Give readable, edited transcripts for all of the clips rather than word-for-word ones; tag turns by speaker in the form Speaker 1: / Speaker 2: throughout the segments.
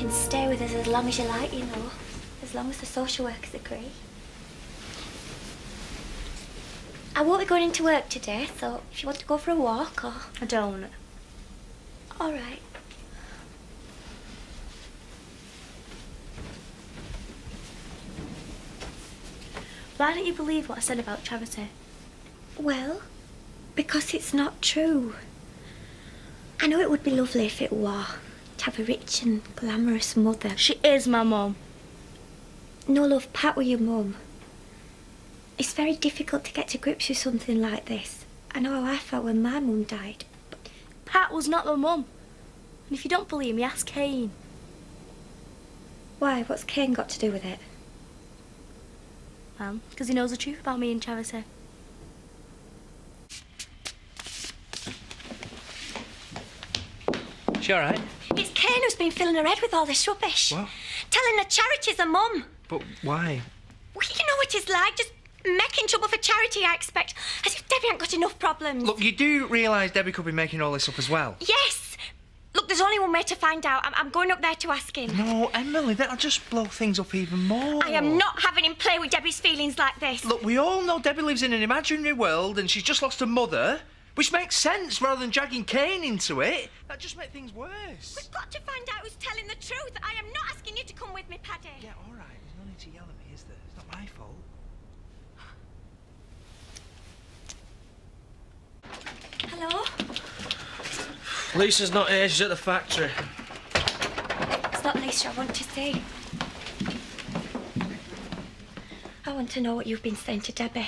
Speaker 1: can stay with us as long as you like, you know. As long as the social workers agree. I won't be going into work today, so if you want to go for a walk or...
Speaker 2: I don't.
Speaker 1: All right.
Speaker 2: Why don't you believe what I said about Charity?
Speaker 1: Well, because it's not true. I know it would be lovely if it were, to have a rich and glamorous mother.
Speaker 2: She is my mum.
Speaker 1: No, love, Pat were your mum. It's very difficult to get to grips with something like this. I know how I felt when my mum died. But
Speaker 2: Pat was not my mum. And if you don't believe me, ask Kane.
Speaker 1: why? What's Kane got to do with it?
Speaker 2: Well, because he knows the truth about me and Charity.
Speaker 3: She all right?
Speaker 1: It's Kane who's been filling her head with all this rubbish.
Speaker 3: What?
Speaker 1: Telling her Charity's a mum.
Speaker 3: But why?
Speaker 1: Well, you know what it's like, just making trouble for Charity, I expect. As if Debbie ain't got enough problems.
Speaker 3: Look, you do realise Debbie could be making all this up as well?
Speaker 1: Yes! Look, there's only one way to find out. I'm going up there to ask him.
Speaker 3: No, Emily, that'll just blow things up even more.
Speaker 1: I am not having him play with Debbie's feelings like this.
Speaker 3: Look, we all know Debbie lives in an imaginary world and she's just lost her mother, which makes sense rather than dragging Kane into it. That just makes things worse.
Speaker 1: We've got to find out who's telling the truth. I am not asking you to come with me, Paddy.
Speaker 3: Yeah, all right. There's no need to yell at me, is there? It's not my fault.
Speaker 1: Hello?
Speaker 4: Lisa's not here, she's at the factory.
Speaker 1: It's not Lisa I want to see. I want to know what you've been saying to Debbie.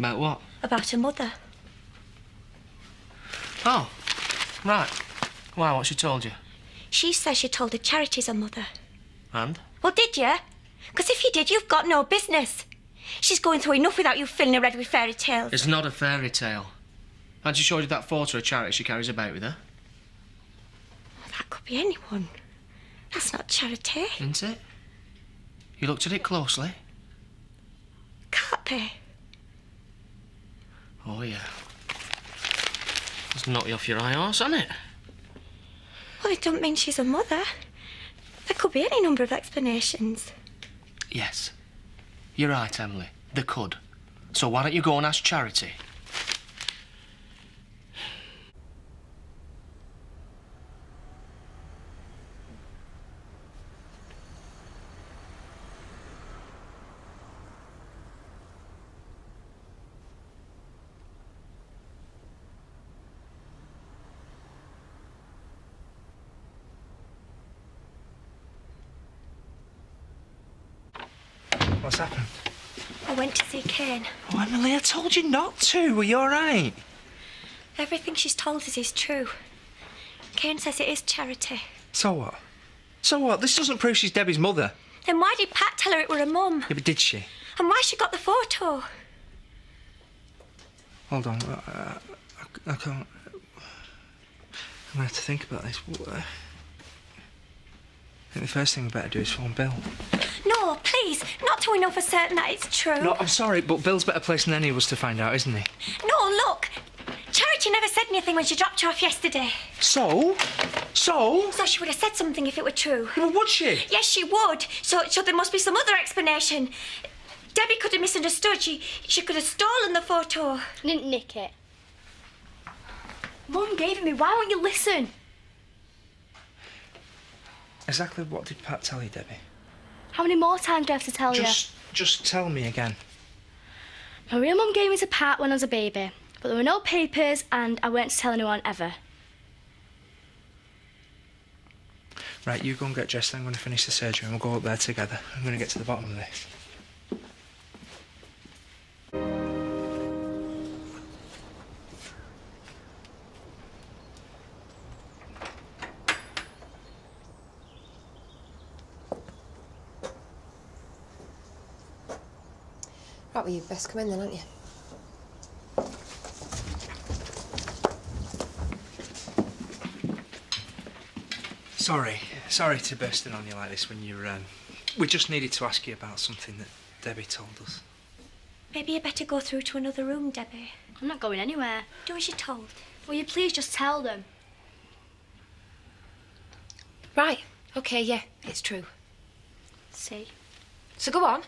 Speaker 4: About what?
Speaker 1: About her mother.
Speaker 4: Oh, right. Why, what she told you?
Speaker 1: She says you told her Charity's her mother.
Speaker 4: And?
Speaker 1: Well, did you? Because if you did, you've got no business. She's going through enough without you filling her head with fairy tales.
Speaker 4: It's not a fairy tale. And she showed you that photo of Charity she carries about with her?
Speaker 1: That could be anyone. That's not Charity.
Speaker 4: Isn't it? You looked at it closely?
Speaker 1: Can't be.
Speaker 4: Oh, yeah. It's knocked you off your high horse, hasn't it?
Speaker 1: Well, it don't mean she's a mother. There could be any number of explanations.
Speaker 4: Yes. You're right, Emily. There could. So why don't you go and ask Charity?
Speaker 3: What's happened?
Speaker 1: I went to see Kane.
Speaker 3: Oh, Emily, I told you not to. Are you all right?
Speaker 1: Everything she's told us is true. Kane says it is Charity.
Speaker 3: So what? So what? This doesn't prove she's Debbie's mother.
Speaker 1: Then why did Pat tell her it were her mum?
Speaker 3: Yeah, but did she?
Speaker 1: And why she got the photo?
Speaker 3: Hold on. I can't... I'm going to have to think about this. I think the first thing we better do is phone Bill.
Speaker 1: No, please. Not till we know for certain that it's true.
Speaker 3: No, I'm sorry, but Bill's better placed than any of us to find out, isn't he?
Speaker 1: No, look. Charity never said anything when she dropped her off yesterday.
Speaker 3: So?
Speaker 1: So she would have said something if it were true.
Speaker 3: Well, would she?
Speaker 1: Yes, she would. So there must be some other explanation. Debbie could have misunderstood. She could have stolen the photo.
Speaker 2: Didn't nick it. Mum gave it me. Why won't you listen?
Speaker 3: Exactly what did Pat tell you, Debbie?
Speaker 2: How many more times do I have to tell you?
Speaker 3: Just tell me again.
Speaker 2: My real mum gave me to Pat when I was a baby, but there were no papers and I weren't to tell anyone ever.
Speaker 3: Right, you go and get dressed, I'm going to finish the surgery and we'll go up there together. I'm going to get to the bottom of this.
Speaker 5: Right, well, you'd best come in then, aren't you?
Speaker 3: Sorry to burst in on you like this when you're... We just needed to ask you about something that Debbie told us.
Speaker 1: Maybe you better go through to another room, Debbie.
Speaker 2: I'm not going anywhere.
Speaker 1: Do as you're told.
Speaker 2: Will you please just tell them?
Speaker 5: Right, OK, yeah, it's true.
Speaker 2: See?
Speaker 5: So go on.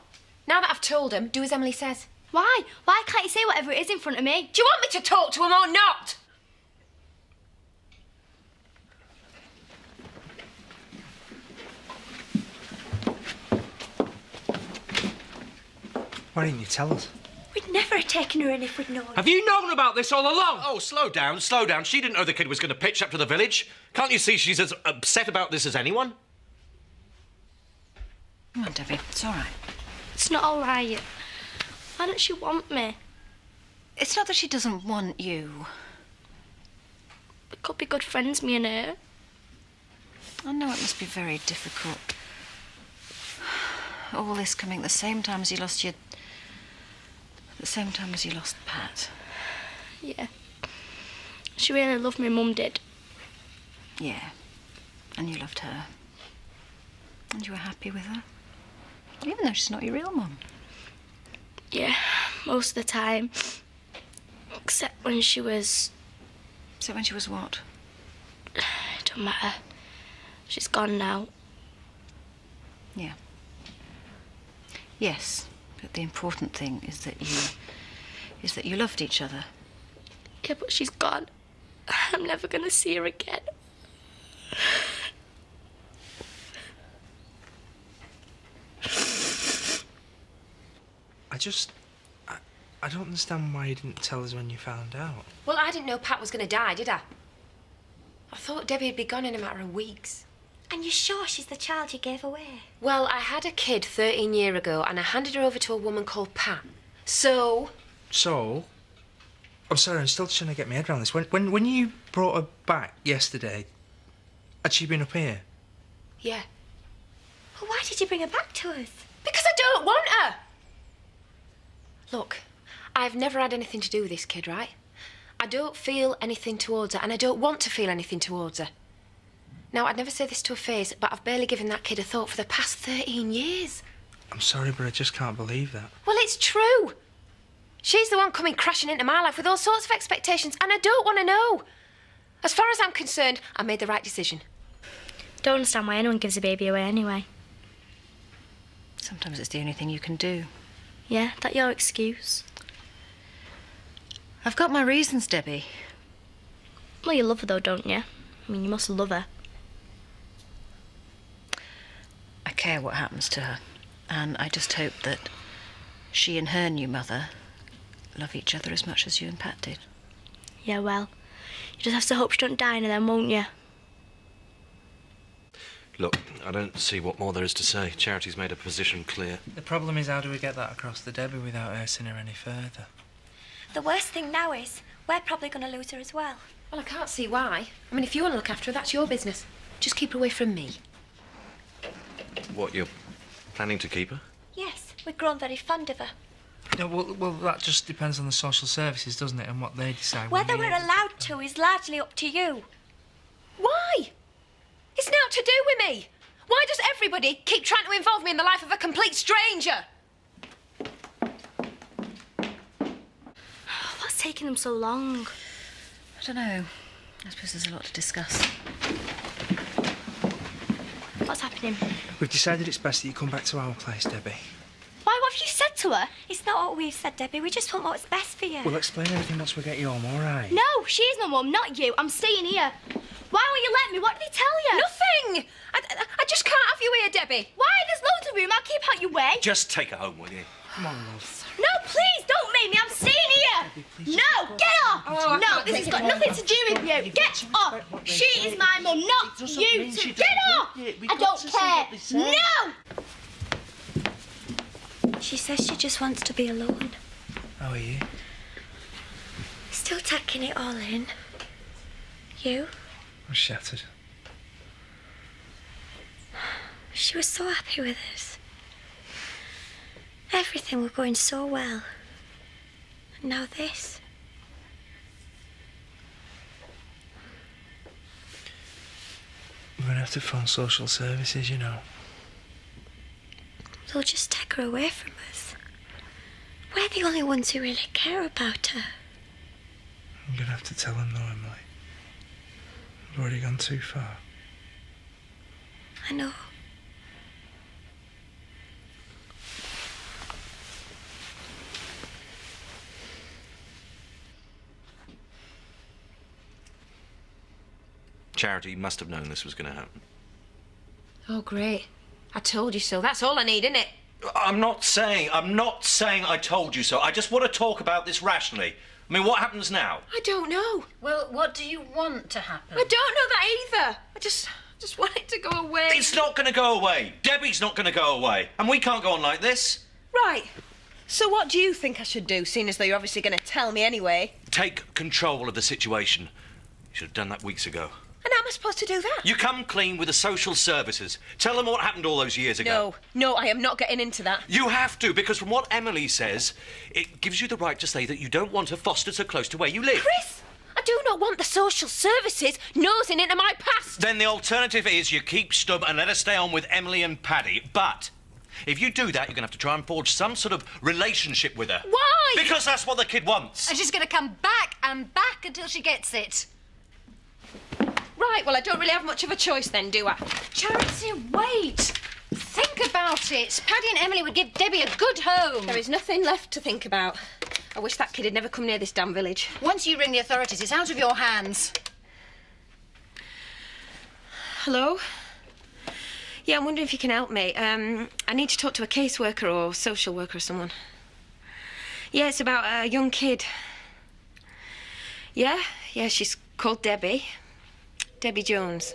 Speaker 5: Now that I've told him, do as Emily says.
Speaker 2: Why? Why can't you say whatever it is in front of me?
Speaker 5: Do you want me to talk to him or not?
Speaker 3: Why didn't you tell us?
Speaker 1: We'd never have taken her in if we'd known.
Speaker 3: Have you known about this all along?
Speaker 6: Oh, slow down, slow down. She didn't know the kid was going to pitch up to the village. Can't you see she's as upset about this as anyone?
Speaker 7: Come on, Debbie, it's all right.
Speaker 2: It's not all right. Why don't she want me?
Speaker 7: It's not that she doesn't want you.
Speaker 2: We could be good friends, me and her.
Speaker 7: I know it must be very difficult. All this coming at the same time as you lost your... At the same time as you lost Pat.
Speaker 2: Yeah. She really loved me, Mum did.
Speaker 7: Yeah. And you loved her. And you were happy with her. Even though she's not your real mum.
Speaker 2: Yeah, most of the time. Except when she was...
Speaker 7: So when she was what?
Speaker 2: It don't matter. She's gone now.
Speaker 7: Yeah. Yes, but the important thing is that you loved each other.
Speaker 2: Yeah, but she's gone. I'm never gonna see her again.
Speaker 3: I don't understand why you didn't tell us when you found out.
Speaker 5: Well, I didn't know Pat was going to die, did I? I thought Debbie would be gone in a matter of weeks.
Speaker 1: And you're sure she's the child you gave away?
Speaker 5: Well, I had a kid 13 years ago and I handed her over to a woman called Pat. So?
Speaker 3: So? I'm sorry, I'm still trying to get my head around this. When you brought her back yesterday, had she been up here?
Speaker 5: Yeah.
Speaker 1: Well, why did you bring her back to us?
Speaker 5: Because I don't want her! Look, I've never had anything to do with this kid, right? I don't feel anything towards her, and I don't want to feel anything towards her. Now, I'd never say this to her face, but I've barely given that kid a thought for the past 13 years.
Speaker 3: I'm sorry, but I just can't believe that.
Speaker 5: Well, it's true. She's the one coming crashing into my life with all sorts of expectations, and I don't want to know. As far as I'm concerned, I made the right decision.
Speaker 2: Don't understand why anyone gives a baby away anyway.
Speaker 7: Sometimes it's the only thing you can do.
Speaker 2: Yeah, that your excuse?
Speaker 7: I've got my reasons, Debbie.
Speaker 2: Well, you love her though, don't you? I mean, you must love her.
Speaker 7: I care what happens to her. And I just hope that she and her new mother love each other as much as you and Pat did.
Speaker 2: Yeah, well, you just have to hope she don't die in her then, won't you?
Speaker 6: Look, I don't see what more there is to say. Charity's made her position clear.
Speaker 3: The problem is, how do we get that across to Debbie without hurting her any further?
Speaker 1: The worst thing now is, we're probably going to lose her as well.
Speaker 5: Well, I can't see why. I mean, if you want to look after her, that's your business. Just keep her away from me.
Speaker 6: What, you're planning to keep her?
Speaker 1: Yes, we've grown very fond of her.
Speaker 3: No, well, that just depends on the social services, doesn't it, and what they decide.
Speaker 1: Whether we're allowed to is largely up to you.
Speaker 5: Why? It's not to do with me. Why does everybody keep trying to involve me in the life of a complete stranger?
Speaker 2: What's taking them so long?
Speaker 7: I don't know. I suppose there's a lot to discuss.
Speaker 2: What's happening?
Speaker 3: We've decided it's best that you come back to our place, Debbie.
Speaker 2: Why, what have you said to her?
Speaker 1: It's not what we've said, Debbie. We just want what's best for you.
Speaker 3: We'll explain everything once we get you home, all right?
Speaker 2: No, she's my mum, not you. I'm staying here. Why won't you let me? What did he tell you?
Speaker 5: Nothing! I just can't have you here, Debbie.
Speaker 2: Why? There's loads of room. I'll keep out your way.
Speaker 6: Just take her home, will you?
Speaker 3: Come on, love.
Speaker 2: No, please, don't make me. I'm staying here.
Speaker 3: Debbie,
Speaker 2: No, get off. No, this has got nothing to do with you. Get off. She is my mum, not you. So get off. I don't care. No.
Speaker 1: She says she just wants to be alone.
Speaker 3: How are you?
Speaker 1: Still tacking it all in. You?
Speaker 3: I'm shattered.
Speaker 1: She was so happy with us. Everything was going so well. And now this.
Speaker 3: We're going to have to phone social services, you know.
Speaker 1: They'll just take her away from us. We're the only ones who really care about her.
Speaker 3: I'm going to have to tell them, though, Emily. We've already gone too far.
Speaker 1: I know.
Speaker 6: Charity must have known this was going to happen.
Speaker 5: Oh, great. I told you so. That's all I need, isn't it?
Speaker 6: I'm not saying I told you so. I just want to talk about this rationally. I mean, what happens now?
Speaker 5: I don't know.
Speaker 7: Well, what do you want to happen?
Speaker 5: I don't know that either. I just want it to go away.
Speaker 6: It's not going to go away. Debbie's not going to go away. And we can't go on like this.
Speaker 2: Right. So what do you think I should do, seeing as though you're obviously going to tell me anyway?
Speaker 6: Take control of the situation. You should have done that weeks ago.
Speaker 2: And how am I supposed to do that?
Speaker 6: You come clean with the social services. Tell them what happened all those years ago.
Speaker 2: No, I am not getting into that.
Speaker 6: You have to, because from what Emily says, it gives you the right to say that you don't want her fostered so close to where you live.
Speaker 2: Chris, I do not want the social services nosing into my past.
Speaker 6: Then the alternative is you keep stub and let her stay on with Emily and Paddy. But if you do that, you're going to have to try and forge some sort of relationship with her.
Speaker 2: Why?
Speaker 6: Because that's what the kid wants.
Speaker 7: And she's going to come back and back until she gets it.
Speaker 2: Right, well, I don't really have much of a choice then, do I?
Speaker 7: Charity, wait. Think about it. Paddy and Emily would give Debbie a good home.
Speaker 2: There is nothing left to think about. I wish that kid had never come near this damn village.
Speaker 7: Once you ring the authorities, it's out of your hands.
Speaker 2: Hello? Yeah, I'm wondering if you can help me. I need to talk to a caseworker or social worker or someone. Yeah, it's about a young kid. Yeah, she's called Debbie. Debbie Jones.